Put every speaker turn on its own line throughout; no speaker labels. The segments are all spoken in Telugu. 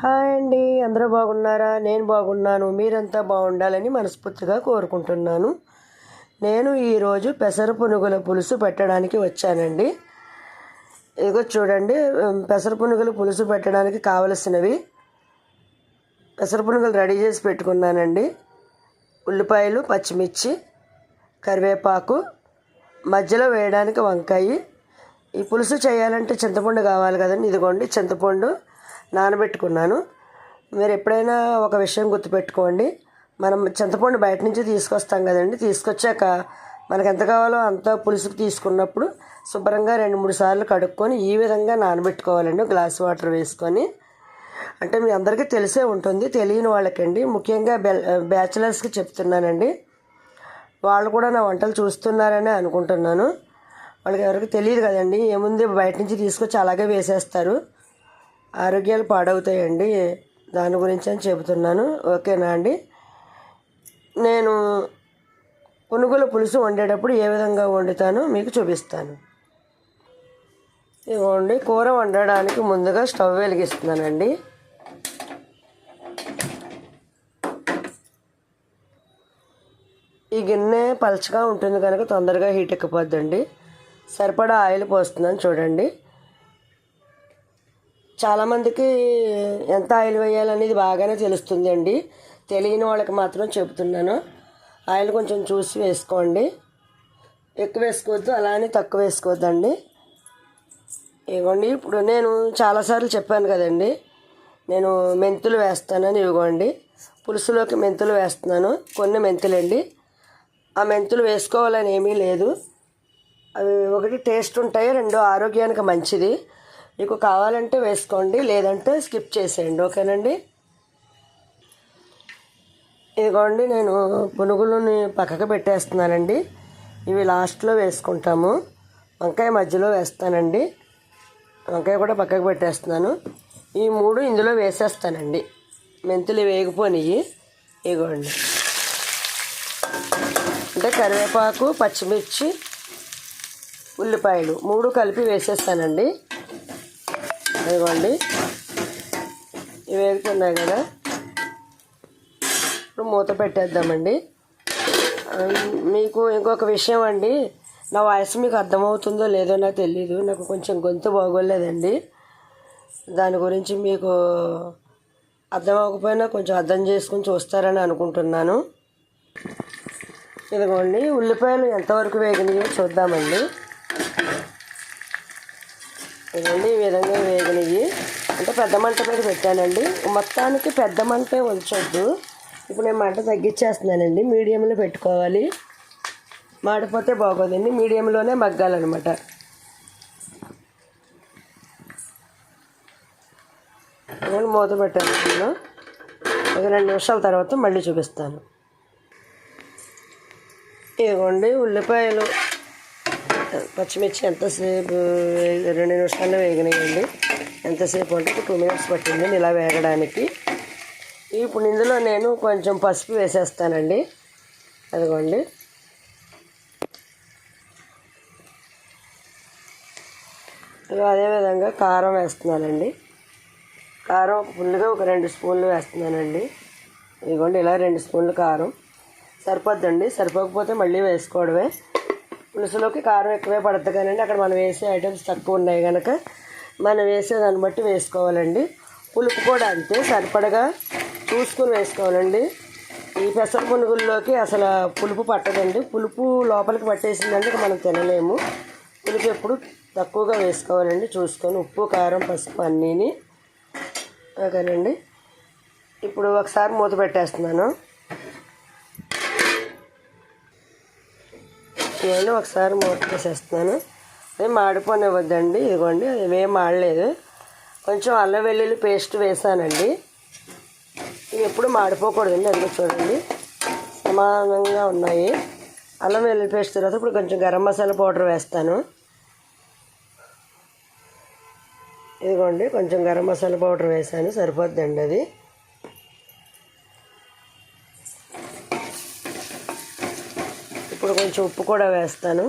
హాయ్ అండి, అందరూ బాగున్నారా? నేను బాగున్నాను. మీరంతా బాగుండాలని మనస్ఫూర్తిగా కోరుకుంటున్నాను. నేను ఈరోజు పెసర పునుగుల పులుసు పెట్టడానికి వచ్చానండి. ఇదిగో చూడండి, పెసర పునుగుల పులుసు పెట్టడానికి కావలసినవి పెసర పునుగులు రెడీ చేసి పెట్టుకున్నానండి. ఉల్లిపాయలు, పచ్చిమిర్చి, కరివేపాకు, మధ్యలో వేయడానికి వంకాయ. ఈ పులుసు చేయాలంటే చింతపండు కావాలి కదండి. ఇదిగోండి చింతపండు నానబెట్టుకున్నాను. మీరు ఎప్పుడైనా ఒక విషయం గుర్తుపెట్టుకోండి, మనం చింతపండు బయట నుంచి తీసుకొస్తాం కదండి. తీసుకొచ్చాక మనకు ఎంత కావాలో అంత పులుసుకు తీసుకున్నప్పుడు శుభ్రంగా 2-3 సార్లు కడుక్కొని ఈ విధంగా నానబెట్టుకోవాలండి. గ్లాస్ వాటర్ వేసుకొని. అంటే మీ అందరికీ తెలిసే ఉంటుంది, తెలియని వాళ్ళకండి, ముఖ్యంగా బ్యాచిలర్స్కి చెప్తున్నానండి. వాళ్ళు కూడా నా వంటలు చూస్తున్నారని అనుకుంటున్నాను. వాళ్ళకి ఎవరికి తెలియదు కదండి. ఏముంది, బయట నుంచి తీసుకొచ్చి అలాగే వేసేస్తారు, ఆరోగ్యాలు పాడవుతాయండి. దాని గురించి అని చెబుతున్నాను. ఓకేనా అండి? నేను పునుగుల పులుసు వండేటప్పుడు ఏ విధంగా వండుతానో మీకు చూపిస్తాను. ఇదిగోండి, కూర వండడానికి ముందుగా స్టవ్ వెలిగిస్తున్నానండి. ఈ గిన్నె పలచగా ఉంటుంది కనుక తొందరగా హీట్ ఎక్కిపోద్దండి. సరిపడా ఆయిల్ పోస్తున్నాను చూడండి. చాలామందికి ఎంత ఆయిల్ వేయాలనేది బాగానే తెలుస్తుంది అండి. తెలియని వాళ్ళకి మాత్రం చెబుతున్నాను. ఆయిల్ కొంచెం చూసి వేసుకోండి. ఎక్కువ వేసుకోవద్దు, అలానే తక్కువ వేసుకోవద్దండి. ఇవ్వండి, ఇప్పుడు నేను చాలాసార్లు చెప్పాను కదండి, నేను మెంతులు వేస్తానని. ఇవ్వండి, పులుసులోకి మెంతులు వేస్తున్నాను. కొన్ని మెంతులండి. ఆ మెంతులు వేసుకోవాలని ఏమీ లేదు. అవి ఒకటి టేస్ట్ ఉంటాయి, 2 ఆరోగ్యానికి మంచిది. మీకు కావాలంటే వేసుకోండి, లేదంటే స్కిప్ చేసేయండి. ఓకేనండి? ఇదిగోండి, నేను పునుగులని పక్కకు పెట్టేస్తున్నానండి. ఇవి లాస్ట్లో వేసుకుంటాము. వంకాయ మధ్యలో వేస్తానండి. వంకాయ కూడా పక్కకు పెట్టేస్తున్నాను. ఈ 3 ఇందులో వేసేస్తానండి. మెంతులు వేగిపోనివి. ఇదిగోండి, అంటే కరివేపాకు, పచ్చిమిర్చి, ఉల్లిపాయలు 3 కలిపి వేసేస్తానండి. ఇదిగోండి, ఇవి వేగుతున్నాయి కదా. ఇప్పుడు మూత పెట్టేద్దామండి. మీకు ఇంకొక విషయం అండి, నా వాయిస్ మీకు అర్థమవుతుందో లేదో నాకు తెలీదు. నాకు కొంచెం గొంతు బాగోలేదండి. దాని గురించి మీకు అర్థం అవ్వకపోయినా కొంచెం అర్థం చేసుకుని చూస్తారని అనుకుంటున్నాను. ఇదిగోండి, ఉల్లిపాయలు ఎంతవరకు వేగినాయో చూద్దామండి. ఇదిగోండి, ఈ విధంగా వేగినవి. అంటే పెద్ద మంట మీద పెట్టానండి. మొత్తానికి పెద్ద మంటే ఉంచొద్దు. ఇప్పుడు నేను మంట తగ్గించేస్తున్నానండి. మీడియంలో పెట్టుకోవాలి, మాడిపోతే బాగోదండి. మీడియంలోనే మగ్గాలన్నమాట. నేను మూత పెట్టాను. ఒక 2 నిమిషాల తర్వాత మళ్ళీ చూపిస్తాను. ఇదిగోండి, ఉల్లిపాయలు, పచ్చిమిర్చి ఎంతసేపు 2 నిమిషాల్లో వేగినాయండి. ఎంతసేపు అంటే 2 మినిట్స్ పట్టింది ఇలా వేగడానికి. ఇప్పుడు ఇందులో నేను కొంచెం పసుపు వేసేస్తానండి. అదిగోండి, అదేవిధంగా కారం వేస్తున్నానండి. కారం ఫుల్గా ఒక 2 స్పూన్లు వేస్తున్నానండి. ఇదిగోండి, ఇలా 2 స్పూన్లు కారం సరిపోద్దండి. సరిపోకపోతే మళ్ళీ వేసుకోవడమే. పులుసులోకి కారం ఎక్కువే పడుతుంది కానండి, అక్కడ మనం వేసే ఐటమ్స్ తక్కువ ఉన్నాయి కనుక మనం వేసేదాన్ని బట్టి వేసుకోవాలండి. పులుపు కూడా అంతే, సరిపడగా చూసుకుని వేసుకోవాలండి. ఈ పెసర పునుగుల్లోకి అసలు పులుపు పట్టదండి. పులుపు లోపలికి పట్టేసిందంటే మనం తినలేము. పులుపు ఎప్పుడు తక్కువగా వేసుకోవాలండి చూసుకొని. ఉప్పు, కారం, పసుపు అన్నీని. ఓకేనండి, ఇప్పుడు ఒకసారి మూత పెట్టేస్తున్నాను. నేను ఒకసారి మూత వేసేస్తున్నాను. అది మాడిపోనివ్వద్దండి. ఇదిగోండి, ఇవేం మాడలేదు. కొంచెం అల్లం వెల్లుల్లి పేస్ట్ వేసానండి. ఇవి ఎప్పుడు మాడిపోకూడదండి. అందులో చూడండి సమానంగా ఉన్నాయి. అల్లం వెల్లుల్లి పేస్ట్ తర్వాత ఇప్పుడు కొంచెం గరం మసాలా పౌడర్ వేస్తాను. ఇదిగోండి, కొంచెం గరం మసాలా పౌడర్ వేసాను, సరిపోద్దండి అది. ఇప్పుడు కొంచెం ఉప్పు కూడా వేస్తాను.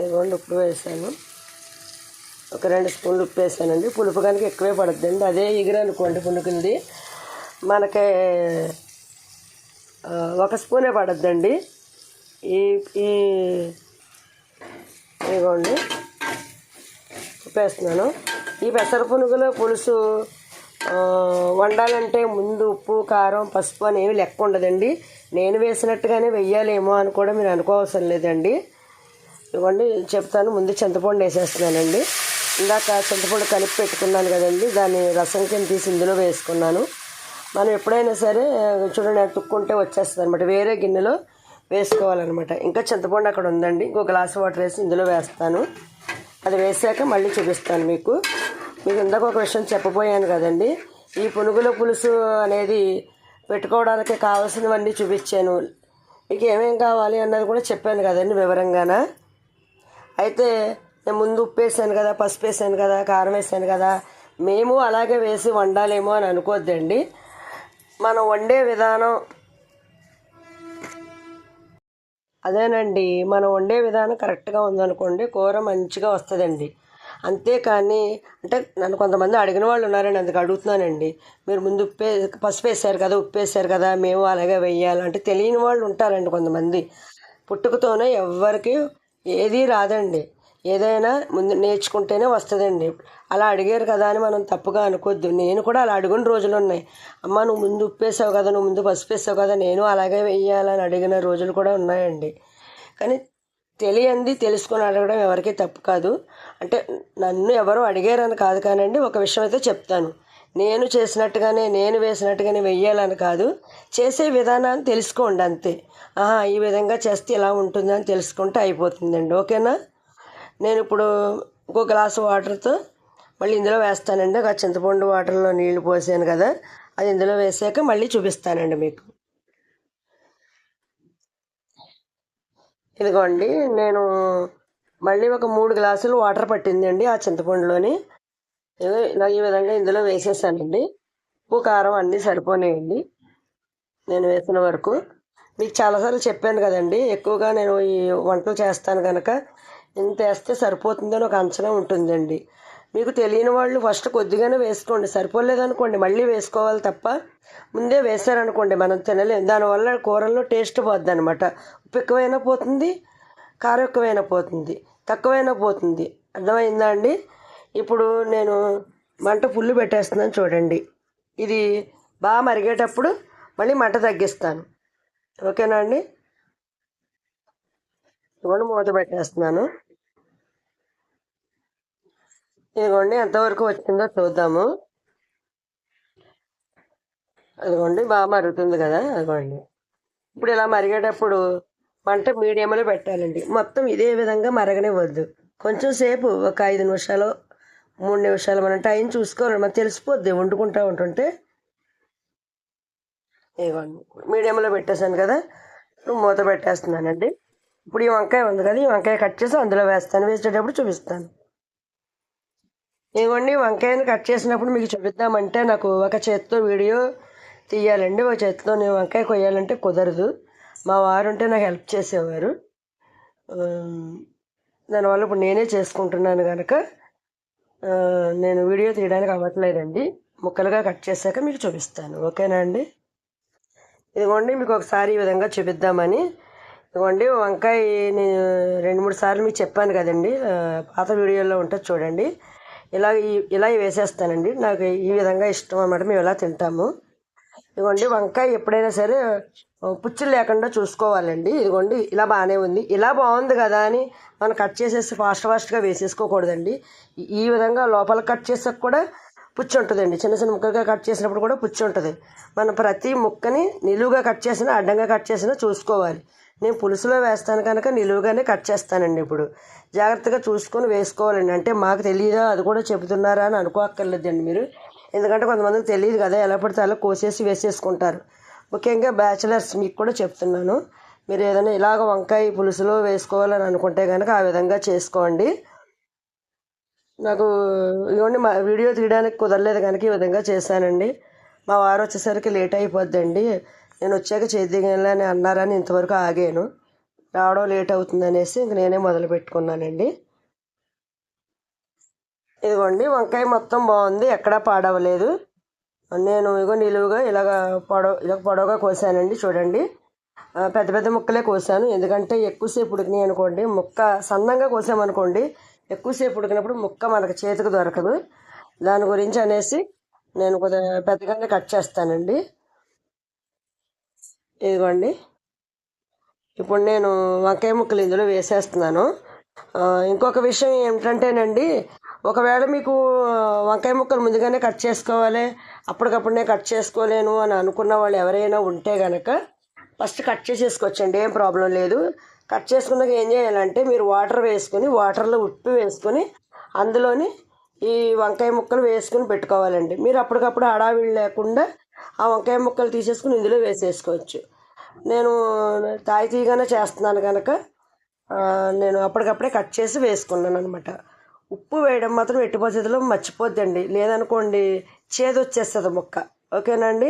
ఇదిగోండి, ఉప్పు వేసాను. ఒక 2 స్పూన్లు ఉప్పు వేసానండి. పులుపు కనుక ఎక్కువే పడుతుందండి. అదే ఎగిరి అనుకోండి పునుకులది మనకి 1 స్పూనే పడుద్దండి. ఈ ఈ ఇదిగోండి ఉప్పు వేస్తున్నాను. ఈ పెసర పునుగుల పులుసు వండాలంటే ముందు ఉప్పు, కారం, పసుపు అనేవి లెక్క ఉండదండి. నేను వేసినట్టుగానే వెయ్యాలేమో అని కూడా మీరు అనుకోవసరం లేదండి. ఇవ్వండి చెప్తాను. ముందు చింతపండు వేసేస్తున్నానండి. ఇందాక చింతపండు కలిపి పెట్టుకున్నాను కదండి, దాన్ని రసం కింద తీసి ఇందులో వేసుకున్నాను. మనం ఎప్పుడైనా సరే చూడండి తుక్కుంటే వచ్చేస్తుంది అనమాట. వేరే గిన్నెలో వేసుకోవాలన్నమాట. ఇంకా చింతపండు అక్కడ ఉందండి. ఇంకో గ్లాస్ వాటర్ వేసి ఇందులో వేస్తాను. అది వేసాక మళ్ళీ చూపిస్తాను మీకు. ఇందాక ఒక విషయం చెప్పబోయాను కదండి. ఈ పునుగుల పులుసు అనేది పెట్టుకోవడానికి కావాల్సినవన్నీ చూపించాను. మీకు ఏమేం కావాలి అన్నది కూడా చెప్పాను కదండి వివరంగాన. అయితే నేను ముందు ఉప్పు వేసాను కదా, పసుపు వేసాను కదా, కారం వేసాను కదా, మేము అలాగే వేసి వండాలేమో అని అనుకోద్దండి. మనం వండే విధానం అదేనండి. మనం వండే విధానం కరెక్ట్గా ఉందనుకోండి కూర మంచిగా వస్తుందండి. అంతేకాని అంటే నన్ను కొంతమంది అడిగిన వాళ్ళు ఉన్నారండి, అందుకు అడుగుతున్నానండి. మీరు ముందు పసుపు వేసారు కదా, ఉప్పు వేసారు కదా, మేము అలాగే వెయ్యాలి అంటే తెలియని వాళ్ళు ఉంటారండి కొంతమంది. పుట్టుకతోనే ఎవ్వరికి ఏదీ రాదండి. ఏదైనా ముందు నేర్చుకుంటేనే వస్తుందండి. అలా అడిగారు కదా అని మనం తప్పుగా అనుకోద్దు. నేను కూడా అలా అడిగిన రోజులు ఉన్నాయి. అమ్మ నువ్వు ముందు ఉప్పు వేసావు కదా, నువ్వు ముందు పసుపు వేసావు కదా, నేను అలాగే వెయ్యాలని అడిగిన రోజులు కూడా ఉన్నాయండి. కానీ తెలియంది తెలుసుకొని అడగడం ఎవరికీ తప్పు కాదు. అంటే నన్ను ఎవరు అడిగారని కాదు కానండి, ఒక విషయం అయితే చెప్తాను. నేను చేసినట్టుగానే నేను వేసినట్టుగానే వెయ్యాలని కాదు, చేసే విధానాన్ని తెలుసుకోండి అంతే. ఈ విధంగా చేస్తే ఇలా ఉంటుందని తెలుసుకుంటే అయిపోతుందండి. ఓకేనా? నేను ఇప్పుడు ఇంకో గ్లాసు వాటర్తో మళ్ళీ ఇందులో వేస్తానండి. ఒక చింతపండు వాటర్లో నీళ్లు పోసాను కదా, అది ఇందులో వేసాక మళ్ళీ చూపిస్తానండి మీకు. ఇదిగోండి నేను మళ్ళీ ఒక 3 గ్లాసులు వాటర్ పట్టిందండి ఆ చింతపండులోని. ఇలా ఈ విధంగా ఇందులో వేసేసానండి. ఉప్పు, కారం అన్నీ సరిపోనాయండి నేను వేసిన వరకు. మీకు చాలాసార్లు చెప్పాను కదండి, ఎక్కువగా నేను ఈ వంటలు చేస్తాను కనుక ఇంత వేస్తే సరిపోతుందని ఒక అంచనా ఉంటుందండి. మీకు తెలియని వాళ్ళు ఫస్ట్ కొద్దిగానే వేసుకోండి. సరిపోలేదనుకోండి మళ్ళీ వేసుకోవాలి తప్ప ముందే వేసారనుకోండి మనం తినలేం. దానివల్ల కూరల్లో టేస్ట్ పోద్ది అనమాట. ఉప్పు ఎక్కువైనా పోతుంది, కారం ఎక్కువైనా పోతుంది, తక్కువైనా పోతుంది. అర్థమైందా అండి? ఇప్పుడు నేను మంట ఫుల్ పెట్టేస్తున్నాను చూడండి. ఇది బాగా మరిగేటప్పుడు మళ్ళీ మంట తగ్గిస్తాను. ఓకేనా అండి? ఇదిగోండి మూత పెట్టేస్తున్నాను. ఇదిగోండి ఎంతవరకు వచ్చిందో చూద్దాము. అదిగోండి బాగా మరుగుతుంది కదా, అదిగోండి. ఇప్పుడు ఇలా మరిగేటప్పుడు మంట మీడియంలో పెట్టాలండి. మొత్తం ఇదే విధంగా మరగనివ్వద్దు. కొంచెం సేపు ఒక 5 నిమిషాలు 3 నిమిషాలు మనం టైం చూసుకోవాలి. మనకు తెలిసిపోద్ది వండుకుంటూ ఉంటుంటే. ఇదిగోండి మీడియంలో పెట్టేశాను కదా, ఇప్పుడు మూత పెట్టేస్తున్నానండి. ఇప్పుడు ఈ వంకాయ ఉంది కదా, ఈ వంకాయ కట్ చేసి అందులో వేస్తాను. వేసేటప్పుడు చూపిస్తాను. ఇదిగోండి వంకాయని కట్ చేసినప్పుడు మీకు చూపిద్దామంటే నాకు ఒక చేత్తో వీడియో తీయాలండి, ఒక చేతితో నేను వంకాయ కొయ్యాలంటే కుదరదు. మా వారు ఉంటే నాకు హెల్ప్ చేసేవారు. దానివల్ల ఇప్పుడు నేనే చేసుకుంటున్నాను కనుక నేను వీడియో తీయడానికి అవ్వట్లేదండి. ముక్కలుగా కట్ చేశాక మీకు చూపిస్తాను. ఓకేనా అండి? ఇదిగోండి మీకు ఒకసారి ఈ విధంగా చూపిద్దామని. ఇదిగోండి వంకాయ నేను 2-3 సార్లు మీకు చెప్పాను కదండి, పాత వీడియోలో ఉంటుంది చూడండి. ఇలా వేసేస్తానండి. నాకు ఈ విధంగా ఇష్టం అన్నమాట, మేము ఇలా తింటాము. ఇదిగోండి వంకాయ ఎప్పుడైనా సరే పుచ్చులు లేకుండా చూసుకోవాలండి. ఇదిగోండి ఇలా బాగానే ఉంది, ఇలా బాగుంది కదా అని మనం కట్ చేసేసి ఫాస్ట్గా వేసేసుకోకూడదండి. ఈ విధంగా లోపల కట్ చేసాక కూడా పుచ్చు ఉంటుందండి. చిన్న చిన్న ముక్కలుగా కట్ చేసినప్పుడు కూడా పుచ్చు ఉంటుంది. మనం ప్రతి ముక్కని నిలువుగా కట్ చేసినా అడ్డంగా కట్ చేసినా చూసుకోవాలి. నేను పులుసులో వేస్తాను కనుక నిలువుగానే కట్ చేస్తానండి. ఇప్పుడు జాగ్రత్తగా చూసుకొని వేసుకోవాలండి. అంటే మాకు తెలియదా అది కూడా చెబుతున్నారా అని అనుకోక్కర్లేదండి మీరు. ఎందుకంటే కొంతమందికి తెలియదు కదా, ఎలా పడితే అలా కోసేసి వేసేసుకుంటారు. ముఖ్యంగా బ్యాచిలర్స్ మీకు కూడా చెప్తున్నాను. మీరు ఏదైనా ఇలాగ వంకాయ పులుసులో వేసుకోవాలని అనుకుంటే కనుక ఆ విధంగా చేసుకోండి. నాకు ఇవ్వండి మా వీడియో తీయడానికి కుదరలేదు కనుక ఈ విధంగా చేశానండి. మా వారు వచ్చేసరికి లేట్ అయిపోద్దండి. నేను వచ్చాక చేద్దామని అన్నారని ఇంతవరకు ఆగాను. రావడం లేట్ అవుతుంది అనేసి ఇంక నేనే మొదలు పెట్టుకున్నానండి. ఇదిగోండి వంకాయ మొత్తం బాగుంది, ఎక్కడా పాడవలేదు. నేను ఇగో నిలువుగా ఇలా పొడవుగా కోసానండి. చూడండి, పెద్ద పెద్ద ముక్కలే కోసాను. ఎందుకంటే ఎక్కువసేపు ఉడికినాయి అనుకోండి, ముక్క సన్నంగా కోసామనుకోండి, ఎక్కువసేపు ఉడికినప్పుడు ముక్క మనకు చేతికి దొరకదు. దాని గురించి అనేసి నేను కొద్దిగా పెద్దగానే కట్ చేస్తానండి. ఇదిగోండి, ఇప్పుడు నేను వంకాయ ముక్కలు ఇందులో వేసేస్తున్నాను. ఇంకొక విషయం ఏమిటంటేనండి, ఒకవేళ మీకు వంకాయ ముక్కలు ముందుగానే కట్ చేసుకోవాలి, అప్పటికప్పుడే కట్ చేసుకోలేను అని అనుకున్న వాళ్ళు ఎవరైనా ఉంటే కనుక ఫస్ట్ కట్ చేసేసుకోవచ్చండి, ఏం ప్రాబ్లం లేదు. కట్ చేసుకున్నాక ఏం చేయాలంటే, మీరు వాటర్ వేసుకొని, వాటర్లో ఉప్పు వేసుకొని అందులోని ఈ వంకాయ ముక్కలు వేసుకుని పెట్టుకోవాలండి. మీరు అప్పటికప్పుడు హడావిడి లేకుండా ఆ వంకాయ ముక్కలు తీసేసుకుని ఇందులో వేసేసుకోవచ్చు. నేను తాయితీగానే చేస్తున్నాను కనుక నేను అప్పటికప్పుడే కట్ చేసి వేసుకున్నాను అనమాట. ఉప్పు వేయడం మాత్రం ఎట్టి పరిస్థితుల్లో మర్చిపోద్దండి, లేదనుకోండి చేదు వచ్చేస్తుంది ముక్క. ఓకేనండి.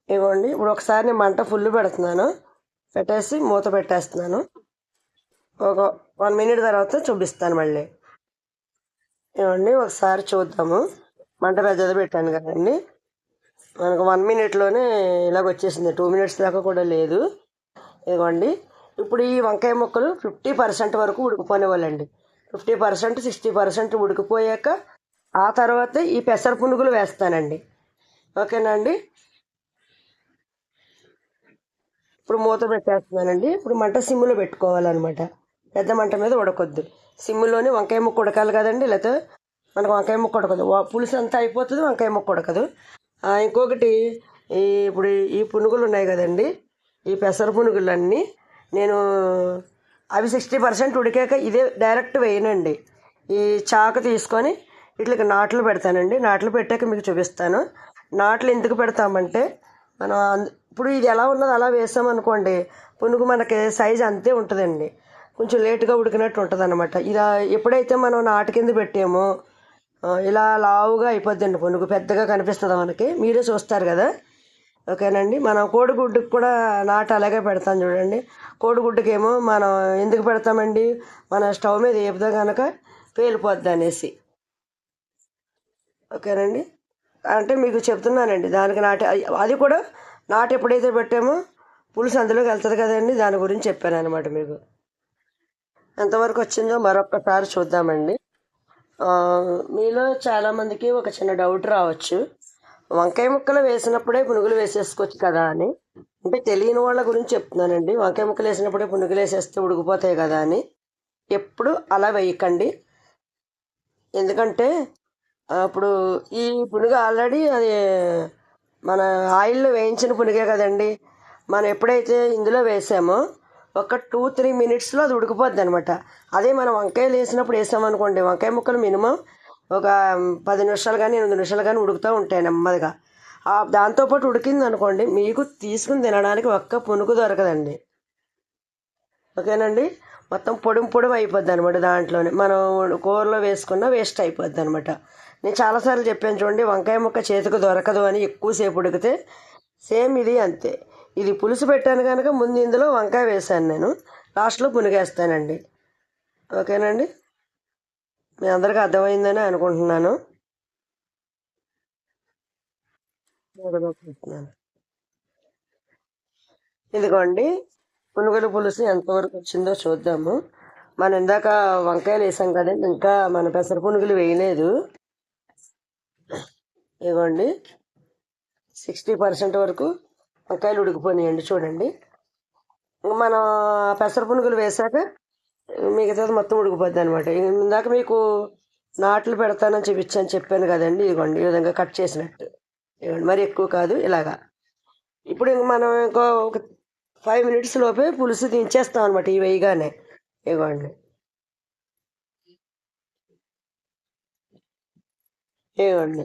ఇవ్వండి, ఇప్పుడు ఒకసారి నేను మంట ఫుల్ పెడుతున్నాను, పెట్టేసి మూత పెట్టేస్తున్నాను. ఒక 1 మినిట్ తర్వాత చూపిస్తాను మళ్ళీ. ఇవ్వండి, ఒకసారి చూద్దాము. మంట పెద్దది పెట్టాను కదండి, మనకు 1 మినిట్లోనే ఇలాగ వచ్చేసింది, 2 మినిట్స్ దాకా కూడా లేదు. ఇదిగోండి, ఇప్పుడు ఈ వంకాయ ముక్కలు 50% వరకు ఉడికిపోనివ్వాలండి. 50%, 60% ఉడికిపోయాక ఆ తర్వాత ఈ పెసర పునుగులు వేస్తానండి. ఓకేనా అండి. ఇప్పుడు మూత పెట్టేస్తున్నానండి. ఇప్పుడు మంట సిమ్లో పెట్టుకోవాలన్నమాట, పెద్ద మంట మీద ఉడకొద్దు. సిమ్లోని వంకాయ ముక్క ఉడకాలి కదండి, లేకపోతే మనకు వంకాయ ముక్క ఉడకదు, పులుసు అంతా అయిపోతుంది, వంకాయ ముక్క ఉడకదు. ఇంకొకటి, ఇప్పుడు ఈ పునుగులు ఉన్నాయి కదండి, ఈ పెసర పునుగులన్నీ నేను అవి 60% ఉడికాక ఇదే డైరెక్ట్ వేయనండి. ఈ చాకు తీసుకొని ఇట్లకి నాట్లు పెడతానండి. నాట్లు పెట్టాక మీకు చూపిస్తాను. నాట్లు ఎందుకు పెడతామంటే, మనం ఇప్పుడు ఇది ఎలా ఉన్నదో అలా వేసామనుకోండి, పునుగు మనకి సైజు అంతే ఉంటుందండి, కొంచెం లేటుగా ఉడికినట్టు ఉంటుంది అనమాట. ఇలా ఎప్పుడైతే మనం నాటు కింద పెట్టామో ఇలా లావుగా అయిపోద్దండి పునుగు, పెద్దగా కనిపిస్తుంది మనకి, మీరే చూస్తారు కదా. ఓకేనండి. మనం కోడిగుడ్డుకి కూడా నాటు అలాగే పెడతాం చూడండి. కోడిగుడ్డుకి ఏమో మనం ఎందుకు పెడతామండి, మన స్టవ్ మీద వేపుదా కనుక పేలిపోద్ది అనేసి. ఓకేనండి. అంటే మీకు చెప్తున్నానండి, దానికి అది కూడా నాటు ఎప్పుడైతే పెట్టామో పులుసు అందులోకి వెళ్తుంది కదండి, దాని గురించి చెప్పాను అనమాట మీకు. ఎంతవరకు వచ్చిందో మరొక్కసారి చూద్దామండి. మీలో చాలామందికి ఒక చిన్న డౌట్ రావచ్చు, వంకాయ ముక్కలు వేసినప్పుడే పునుగులు వేసేసుకోవచ్చు కదా అని. అంటే తెలియని వాళ్ళ గురించి చెప్తున్నానండి. వంకాయ ముక్కలు వేసినప్పుడే పునుగులు వేసేస్తే ఉడికిపోతాయి కదా అని. ఎప్పుడు అలా వేయకండి. ఎందుకంటే అప్పుడు ఈ పునుగు ఆల్రెడీ అది మన ఆయిల్లో వేయించిన పునుగే కదండి. మనం ఎప్పుడైతే ఇందులో వేసామో ఒక 2-3 మినిట్స్లో అది ఉడికిపోద్ది అనమాట. అదే మనం వంకాయలు వేసినప్పుడు వేసామనుకోండి, వంకాయ ముక్కలు మినిమం ఒక 10 నిమిషాలు కానీ 8 నిమిషాలు కానీ ఉడుకుతూ ఉంటాయి నెమ్మదిగా. దాంతోపాటు ఉడికింది అనుకోండి, మీకు తీసుకుని తినడానికి ఒక్క పునుగు దొరకదండి. ఓకేనండి. మొత్తం పొడి అయిపోద్ది అనమాట. దాంట్లోనే మనం కూరలో వేసుకున్న వేస్ట్ అయిపోద్ది అనమాట. నేను చాలాసార్లు చెప్పాను చూడండి, వంకాయ ముక్క చేతికి దొరకదు అని ఎక్కువసేపు ఉడికితే. సేమ్ ఇది అంతే. ఇది పులుసు పెట్టాను కనుక ముందు ఇందులో వంకాయ వేసాను, నేను లాస్ట్లో పునిగేస్తానండి. ఓకేనండి. మీ అందరికీ అర్థమైందని అనుకుంటున్నాను. ఇదిగోండి, పునుగుల పులుసు ఎంతవరకు వచ్చిందో చూద్దాము. మనం ఇందాక వంకాయలు వేసాం కదండి, ఇంకా మన పెసర పునుగులు వేయలేదు. ఇదిగోండి, 60% వరకు వంకాయలు ఉడికిపోయినాయండి. చూడండి, మనం పెసర పునుగులు వేసాక మిగతాది మొత్తం ఉడికిపోద్ది అనమాట. ఇందాక మీకు నాట్లు పెడతానని చెప్పాను కదండి. ఇదిగోండి, ఈ విధంగా కట్ చేసినట్టు. ఇవ్వండి, మరి ఎక్కువ కాదు, ఇలాగా. ఇప్పుడు మనం ఇంకో ఒక 5 మినిట్స్ లోపే పులుసు దించేస్తాం అనమాట, ఈ వేయగానే. ఇవ్వండి, ఇవ్వండి,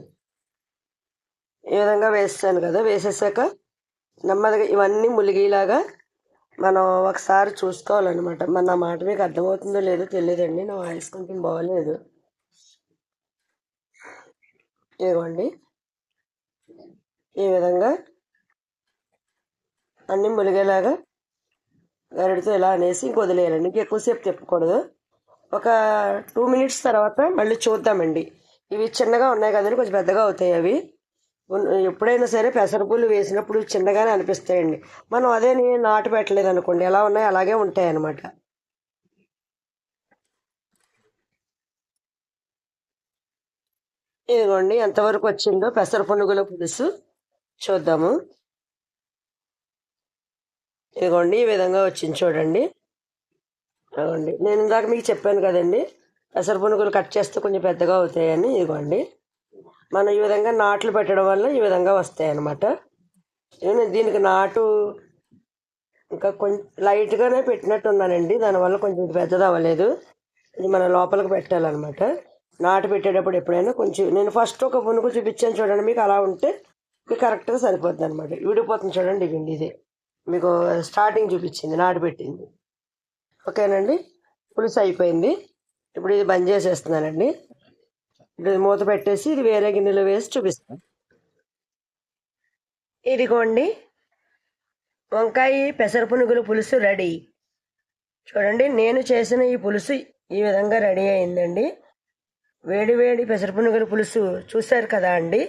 ఈ విధంగా వేస్తాను కదా. వేసేసాక నెమ్మదిగా ఇవన్నీ ములిగేలాగా మనం ఒకసారి చూసుకోవాలన్నమాట. మన నా మాట మీకు అర్థమవుతుందో లేదో తెలియదండి, నా వాయిస్ కొంచెం బాగోలేదు. ఇవ్వండి, ఈ విధంగా అన్నీ ములిగేలాగా గరిడితో ఇలా అనేసి వదిలేయాలండి. ఎక్కువసేపు తిప్పకూడదు. ఒక 2 మినిట్స్ తర్వాత మళ్ళీ చూద్దామండి. ఇవి చిన్నగా ఉన్నాయి కదండి, కొంచెం పెద్దగా అవుతాయి అవి. ఎప్పుడైనా సరే పెసరపుళ్ళు వేసినప్పుడు చిన్నగానే అనిపిస్తాయండి. మనం అదే నాటు పెట్టలేదు అనుకోండి, ఎలా ఉన్నాయి అలాగే ఉంటాయి అన్నమాట. ఇదిగోండి ఎంతవరకు వచ్చిందో పెసర పునుగుల పులుసు చూద్దాము. ఇదిగోండి ఈ విధంగా వచ్చింది చూడండి. ఇదిగోండి నేను ఇందాక మీకు చెప్పాను కదండి, పెసర పునుగులు కట్ చేస్తే కొంచెం పెద్దగా అవుతాయని. ఇదిగోండి మనం ఈ విధంగా నాట్లు పెట్టడం వల్ల ఈ విధంగా వస్తాయి అన్నమాట. దీనికి నాటు ఇంకా కొంచెం లైట్గానే పెట్టినట్టు ఉన్నానండి, దానివల్ల కొంచెం పెద్దది అవ్వలేదు. ఇది మన లోపలికి పెట్టాలన్నమాట. నాటు పెట్టేటప్పుడు ఎప్పుడైనా కొంచెం, నేను ఫస్ట్ ఒక పునుగు చూపించాను చూడండి, మీకు అలా ఉంటే మీకు కరెక్ట్గా సరిపోతుంది అనమాట. విడిపోతుంది చూడండి, ఇవ్వండి ఇదే మీకు స్టార్టింగ్ చూపించింది నాటు పెట్టింది. ఓకేనండి, పులుసు అయిపోయింది. ఇప్పుడు ఇది బంద్ చేసేస్తున్నానండి. ఇప్పుడు మూత పెట్టేసి ఇది వేరే గిన్నెలో వేసి చూపిస్తాను. ఇదిగోండి వంకాయ పెసర పునుగుల పులుసు రెడీ. చూడండి నేను చేసిన ఈ పులుసు ఈ విధంగా రెడీ అయిందండి. వేడి వేడి పెసర పునుగుల పులుసు చూశారు కదా అండి.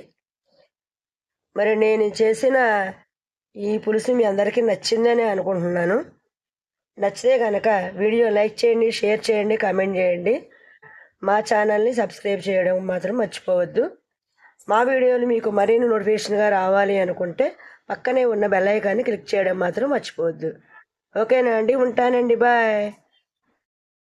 మరి నేను చేసిన ఈ పులుసు మీ అందరికీ నచ్చిందని అనుకుంటున్నాను. నచ్చితే కనుక వీడియో లైక్ చేయండి, షేర్ చేయండి, కామెంట్ చేయండి. మా ఛానల్ని సబ్స్క్రైబ్ చేయడం మాత్రం మర్చిపోవద్దు. మా వీడియోలు మీకు మరిన్ని నోటిఫికేషన్గా రావాలి అనుకుంటే పక్కనే ఉన్న బెల్ ఐకాన్ని క్లిక్ చేయడం మాత్రం మర్చిపోవద్దు. ఓకేనా అండి, ఉంటానండి, బాయ్.